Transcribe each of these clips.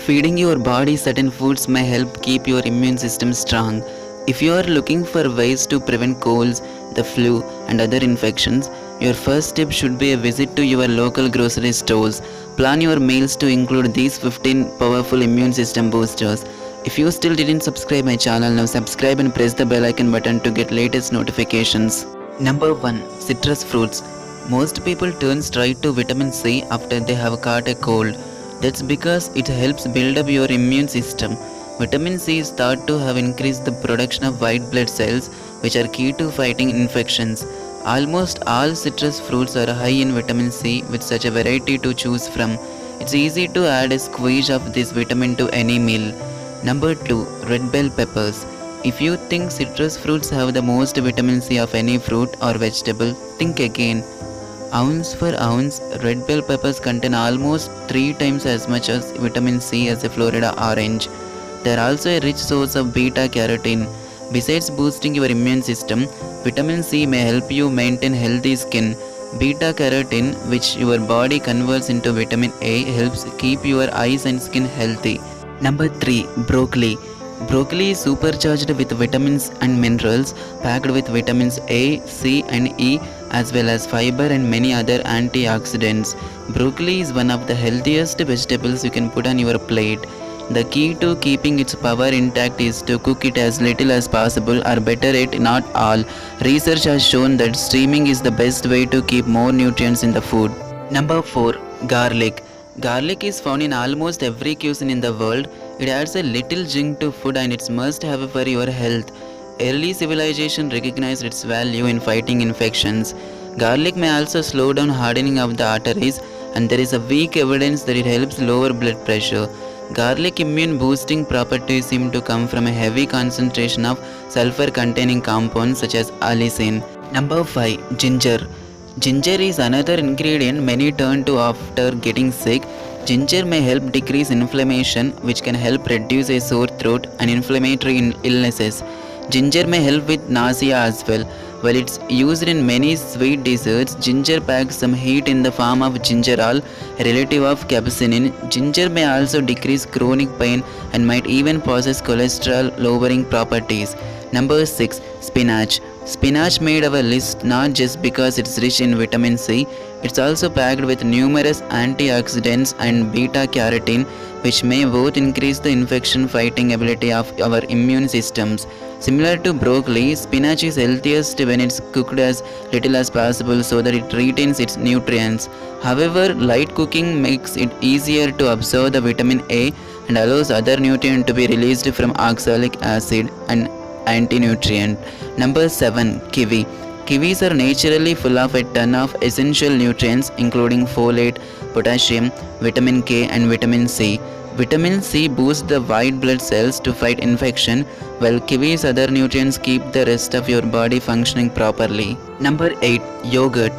Feeding your body certain foods may help keep your immune system strong. If you are looking for ways to prevent colds, the flu, and other infections, your first step should be a visit to your local grocery stores. Plan your meals to include these 15 powerful immune system boosters. If you still didn't subscribe my channel, now subscribe and press the bell icon button to get latest notifications. Number 1. Citrus fruits. Most people turn straight to vitamin C after they have caught a cold. That's because it helps build up your immune system. Vitamin C is thought to have increased the production of white blood cells, which are key to fighting infections. Almost all citrus fruits are high in vitamin C with such a variety to choose from. It's easy to add a squeeze of this vitamin to any meal. Number 2. Red bell peppers. If you think citrus fruits have the most vitamin C of any fruit or vegetable, think again. Ounce for ounce, red bell peppers contain almost 3 times as much as vitamin C as a Florida orange. They are also a rich source of beta carotene. Besides boosting your immune system, vitamin C may help you maintain healthy skin. Beta carotene, which your body converts into vitamin A, helps keep your eyes and skin healthy. Number 3. Broccoli. Broccoli is supercharged with vitamins and minerals, packed with vitamins A, C, and E, as well as fiber and many other antioxidants. Broccoli is one of the healthiest vegetables you can put on your plate. The key to keeping its power intact is to cook it as little as possible, or better yet, not all. Research has shown that steaming is the best way to keep more nutrients in the food. Number 4. Garlic. Garlic is found in almost every cuisine in the world. It adds a little zing to food and it's must have for your health. Early civilization recognized its value in fighting infections. Garlic may also slow down hardening of the arteries, and there is a weak evidence that it helps lower blood pressure. Garlic immune boosting properties seem to come from a heavy concentration of sulfur containing compounds such as allicin. Number 5. Ginger. Ginger is another ingredient many turn to after getting sick. Ginger may help decrease inflammation, which can help reduce a sore throat and inflammatory illnesses. Ginger may help with nausea as well. While it's used in many sweet desserts, ginger packs some heat in the form of gingerol, a relative of capsaicin. Ginger may also decrease chronic pain and might even possess cholesterol-lowering properties. Number 6. Spinach. Spinach made our list not just because it's rich in vitamin C, it's also packed with numerous antioxidants and beta carotene, which may both increase the infection fighting ability of our immune systems. Similar to broccoli, spinach is healthiest when it's cooked as little as possible so that it retains its nutrients. However, light cooking makes it easier to absorb the vitamin A and allows other nutrients to be released from oxalic acid and anti-nutrient. Number 7. Kiwi. Kiwis are naturally full of a ton of essential nutrients including folate, potassium, vitamin K, and vitamin C. Vitamin C boosts the white blood cells to fight infection, while kiwi's other nutrients keep the rest of your body functioning properly. Number 8. Yogurt.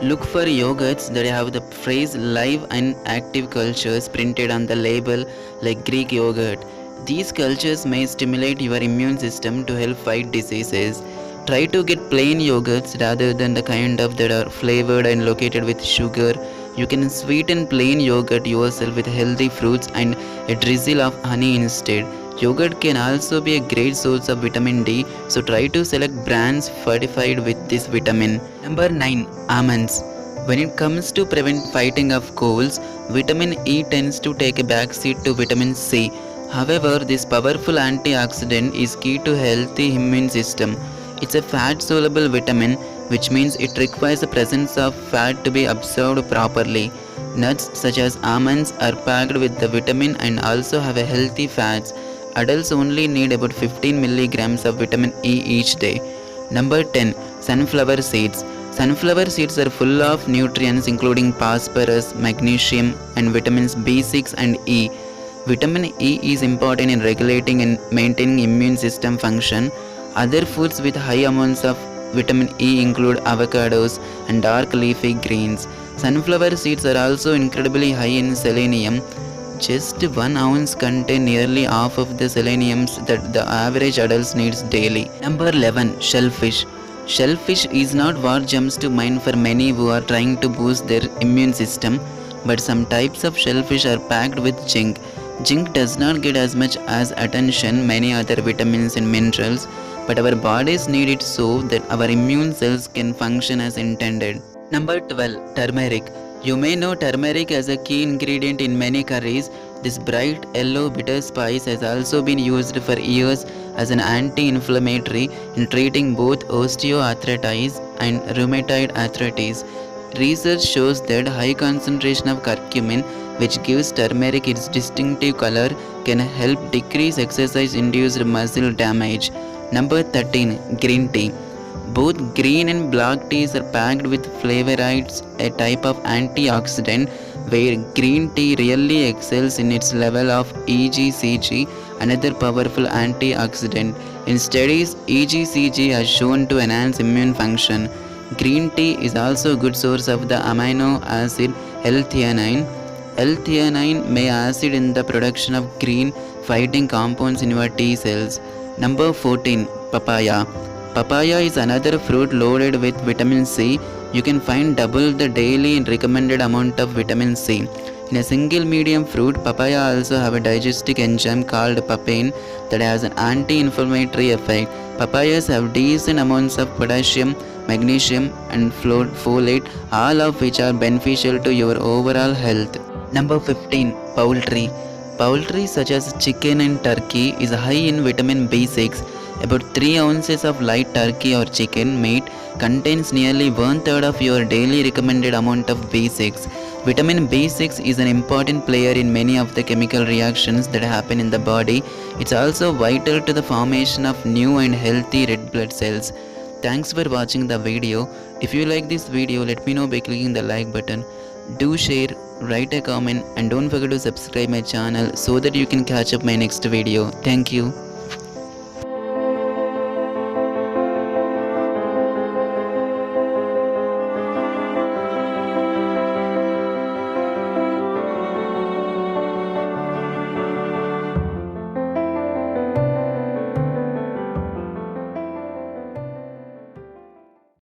Look for yogurts that have the phrase live and active cultures printed on the label, like Greek yogurt. These cultures may stimulate your immune system to help fight diseases. Try to get plain yogurts rather than the kind of that are flavored and located with sugar. You can sweeten plain yogurt yourself with healthy fruits and a drizzle of honey instead. Yogurt can also be a great source of vitamin D, so try to select brands fortified with this vitamin. Number 9. Almonds. When it comes to prevent fighting of colds, vitamin E tends to take a backseat to vitamin C. However, this powerful antioxidant is key to healthy immune system. It's a fat-soluble vitamin, which means it requires the presence of fat to be absorbed properly. Nuts such as almonds are packed with the vitamin and also have a healthy fats. Adults only need about 15 milligrams of vitamin E each day. Number 10. Sunflower seeds. Sunflower seeds are full of nutrients including phosphorus, magnesium, and vitamins B6 and E. Vitamin E is important in regulating and maintaining immune system function. Other foods with high amounts of vitamin E include avocados and dark leafy greens. Sunflower seeds are also incredibly high in selenium. Just 1 ounce contain nearly half of the seleniums that the average adult needs daily. Number 11. Shellfish. Shellfish is not what jumps to mind for many who are trying to boost their immune system, but some types of shellfish are packed with zinc. Zinc does not get as much as attention many other vitamins and minerals, but our bodies need it so that our immune cells can function as intended. Number 12. Turmeric. You may know turmeric as a key ingredient in many curries. This bright yellow bitter spice has also been used for years as an anti-inflammatory in treating both osteoarthritis and rheumatoid arthritis. Research shows that high concentration of curcumin, which gives turmeric its distinctive color, can help decrease exercise-induced muscle damage. Number 13. Green tea. Both green and black teas are packed with flavonoids, a type of antioxidant, where green tea really excels in its level of EGCG, another powerful antioxidant. In studies, EGCG has shown to enhance immune function. Green tea is also a good source of the amino acid L-theanine. L-theanine may acid in the production of green fighting compounds in your T cells. Number 14. Papaya. Papaya is another fruit loaded with vitamin C. You can find double the daily recommended amount of vitamin C. In a single medium fruit, papaya also have a digestive enzyme called papain that has an anti-inflammatory effect. Papayas have decent amounts of potassium, magnesium and folate, all of which are beneficial to your overall health. Number 15. Poultry. Poultry such as chicken and turkey is high in vitamin B6. About 3 ounces of light turkey or chicken meat contains nearly 1/3 of your daily recommended amount of B6. Vitamin B6 is an important player in many of the chemical reactions that happen in the body. It's also vital to the formation of new and healthy red blood cells. Thanks for watching the video. If you like this video, let me know by clicking the like button. Do share, write a comment and don't forget to subscribe my channel so that you can catch up my next video. Thank you.